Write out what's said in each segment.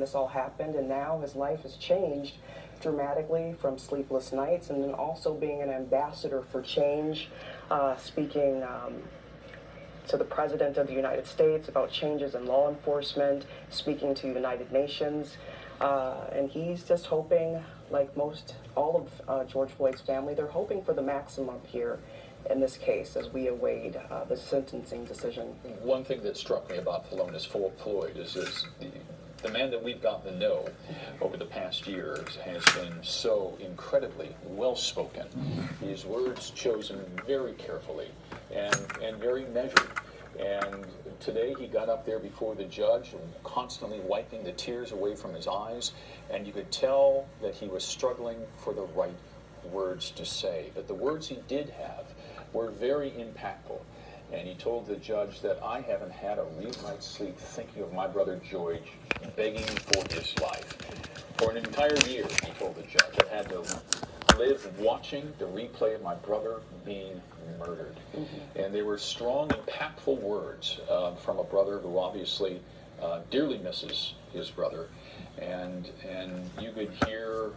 this all happened, and now his life has changed dramatically from sleepless nights, and then also being an ambassador for change, speaking to the President of the United States about changes in law enforcement, speaking to United Nations, and he's just hoping, like all of George Floyd's family, they're hoping for the maximum here in this case as we await the sentencing decision. One thing that struck me about Philonise Floyd is the man that we've gotten to know over the past years has been so incredibly well-spoken. His words chosen very carefully and very measured. And today he got up there before the judge, constantly wiping the tears away from his eyes, and you could tell that he was struggling for the right words to say. But the words he did have were very impactful. And he told the judge that I haven't had a real night's sleep thinking of my brother George begging for his life. For an entire year, he told the judge, I had to live watching the replay of my brother being murdered. And they were strong, impactful words from a brother who obviously dearly misses his brother. And you could hear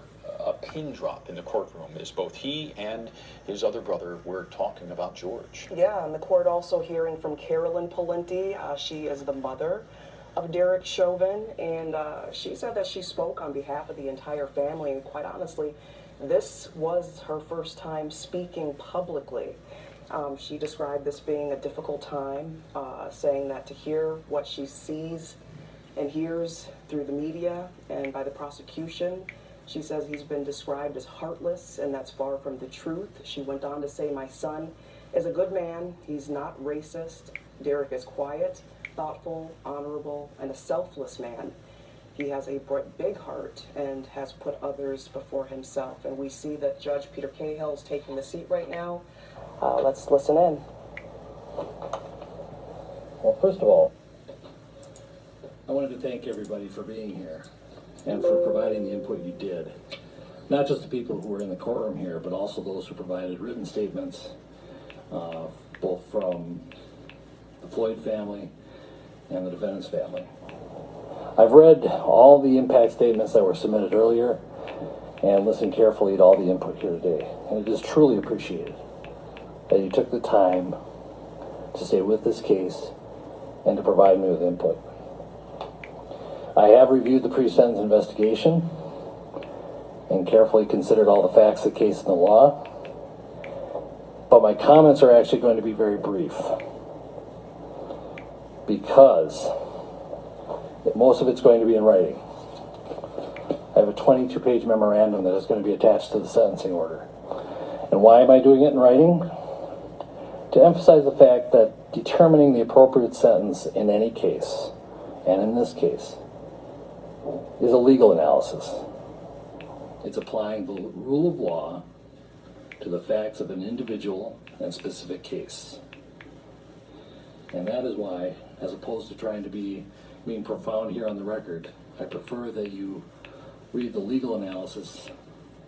a pin drop in the courtroom as both he and his other brother were talking about George. Yeah, and the court also hearing from Carolyn Palenti. She is the mother of Derek Chauvin, and she said that she spoke on behalf of the entire family, and quite honestly, this was her first time speaking publicly. She described this being a difficult time, saying that to hear what she sees and hears through the media and by the prosecution, she says he's been described as heartless, and that's far from the truth. She went on to say, my son is a good man. He's not racist. Derek is quiet, thoughtful, honorable, and a selfless man. He has a big heart and has put others before himself. And we see that Judge Peter Cahill is taking the seat right now. Let's listen in. Well, first of all, I wanted to thank everybody for being here and for providing the input you did. Not just the people who were in the courtroom here, but also those who provided written statements, both from the Floyd family and the defendant's family. I've read all the impact statements that were submitted earlier and listened carefully to all the input here today. And it is truly appreciated that you took the time to stay with this case and to provide me with input. I have reviewed the pre-sentence investigation and carefully considered all the facts of the case and the law, but my comments are actually going to be very brief because most of it's going to be in writing. I have a 22-page memorandum that is going to be attached to the sentencing order. And why am I doing it in writing? To emphasize the fact that determining the appropriate sentence in any case, and in this case, is a legal analysis. It's applying the rule of law to the facts of an individual and specific case. And that is why, as opposed to trying to being profound here on the record, I prefer that you read the legal analysis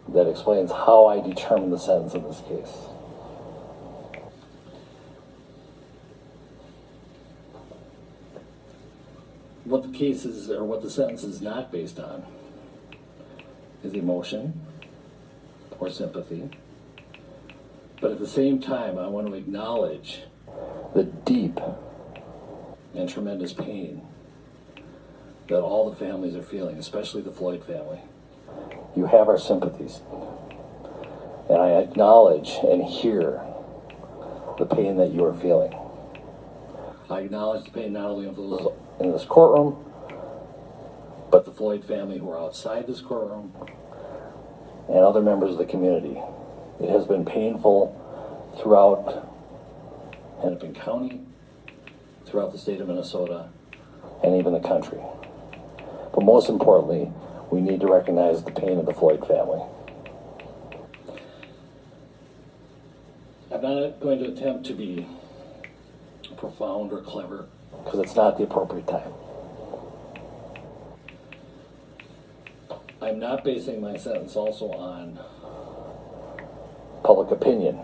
that explains how I determine the sentence in this case. What the case is, or what the sentence is not based on, is emotion or sympathy. But at the same time, I want to acknowledge the deep and tremendous pain that all the families are feeling, especially the Floyd family. You have our sympathies. And I acknowledge and hear the pain that you are feeling. I acknowledge the pain not only of those in this courtroom, but the Floyd family who are outside this courtroom and other members of the community. It has been painful throughout Hennepin County, throughout the state of Minnesota, and even the country. But most importantly, we need to recognize the pain of the Floyd family. I'm not going to attempt to be profound or clever, because it's not the appropriate time. I'm not basing my sentence also on public opinion.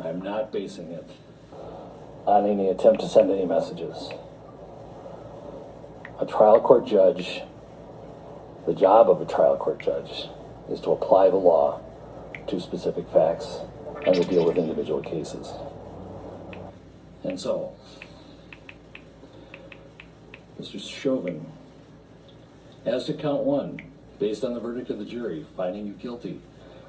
I'm not basing it on any attempt to send any messages. a trial court judge, the job of a trial court judge is to apply the law to specific facts and to deal with individual cases. And so, Mr. Chauvin, as to count one, based on the verdict of the jury, finding you guilty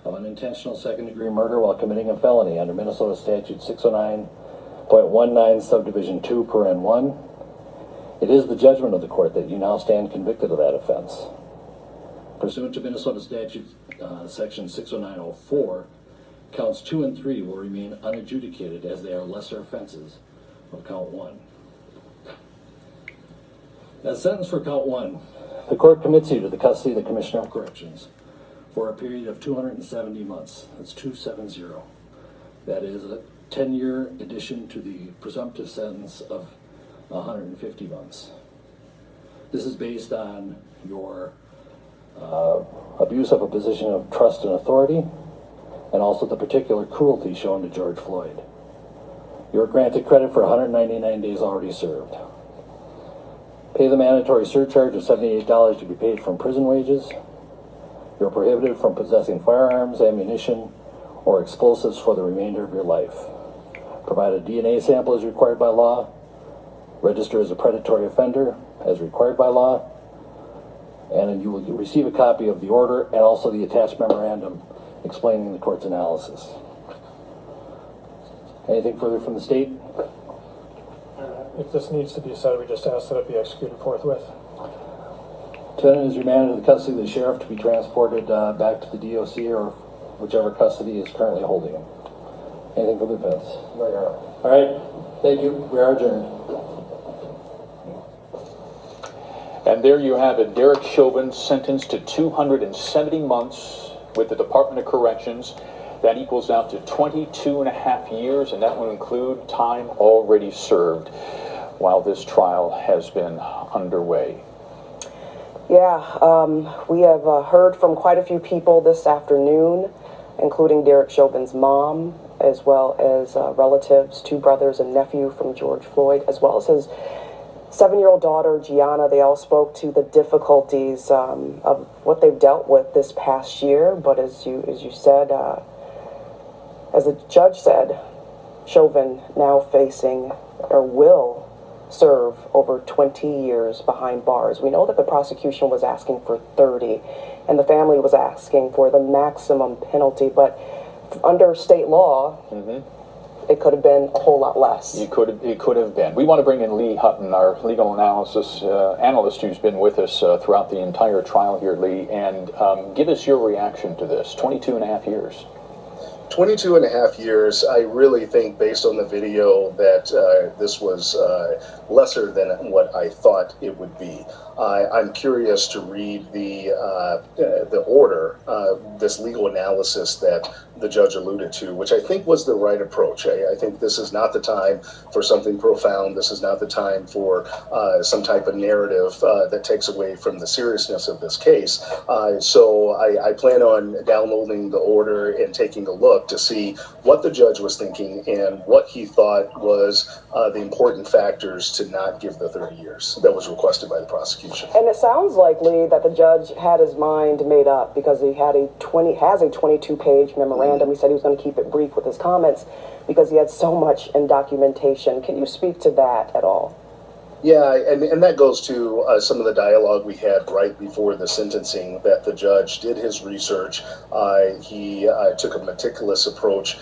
of unintentional second-degree murder while committing a felony under Minnesota Statute 609.19 subdivision 2 paren 1, it is the judgment of the court that you now stand convicted of that offense. Pursuant to Minnesota Statute section 609.04, counts 2 and 3 will remain unadjudicated as they are lesser offenses of count 1. As sentenced for count 1, the court commits you to the custody of the Commissioner of Corrections for a period of 270 months. That's 270. That is a 10-year addition to the presumptive sentence of 150 months. This is based on your abuse of a position of trust and authority, and also the particular cruelty shown to George Floyd. You are granted credit for 199 days already served. Pay the mandatory surcharge of $78 to be paid from prison wages. You are prohibited from possessing firearms, ammunition, or explosives for the remainder of your life. Provide a DNA sample as required by law. Register as a predatory offender as required by law. And then you will receive a copy of the order and also the attached memorandum explaining the court's analysis. Anything further from the state? If this needs to be said, we just ask that it be executed forthwith. Defendant is remanded to the custody of the sheriff to be transported back to the DOC or whichever custody is currently holding him. Anything from the defense? All right. Thank you. We are adjourned. And there you have it, Derek Chauvin sentenced to 270 months with the Department of Corrections. That equals out to 22 and a half years, and that will include time already served while this trial has been underway. Yeah, we have heard from quite a few people this afternoon, including Derek Chauvin's mom, as well as relatives, 2 brothers and nephew from George Floyd, as well as his 7-year-old daughter, Gianna. They all spoke to the difficulties of what they've dealt with this past year. But as you said, as the judge said, Chauvin now facing, or will serve, over 20 years behind bars. We know that the prosecution was asking for 30, and the family was asking for the maximum penalty. But under state law, it could have been a whole lot less. It could have been. We want to bring in Lee Hutton, our legal analyst who's been with us throughout the entire trial here, Lee, and give us your reaction to this. 22 and a half years. 22 and a half years. I really think, based on the video, that this was lesser than what I thought it would be. I'm curious to read the order, this legal analysis that the judge alluded to, which I think was the right approach. I think this is not the time for something profound. This is not the time for some type of narrative that takes away from the seriousness of this case. So I plan on downloading the order and taking a look to see what the judge was thinking and what he thought was the important factors to not give the 30 years that was requested by the prosecution. And it sounds like, Lee, that the judge had his mind made up, because he had has a 22-page memorandum. He said he was going to keep it brief with his comments because he had so much in documentation. Can you speak to that at all? Yeah, and that goes to some of the dialogue we had right before the sentencing, that the judge did his research. He took a meticulous approach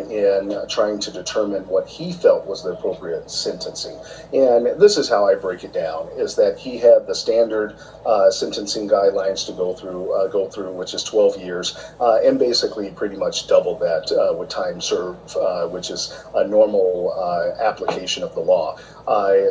in trying to determine what he felt was the appropriate sentencing. And this is how I break it down, is that he had the standard sentencing guidelines to go through, which is 12 years, and basically pretty much double that with time served, which is a normal application of the law.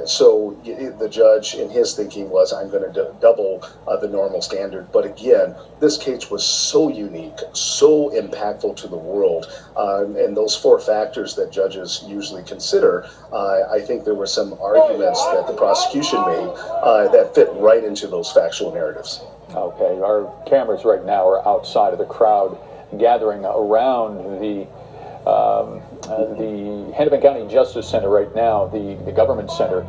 So the judge, in his thinking, was, I'm going to double the normal standard. But again, this case was so unique, so impactful to the world, and those 4 factors that judges usually consider, I think there were some arguments that the prosecution made that fit right into those factual narratives. Okay, our cameras right now are outside of the crowd gathering around the the Hennepin County Justice Center right now, the government center.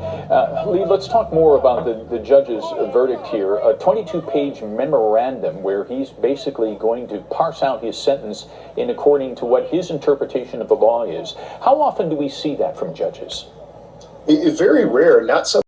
Lee, let's talk more about the judge's verdict here. A 22-page memorandum where he's basically going to parse out his sentence in according to what his interpretation of the law is. How often do we see that from judges? Very rare, not something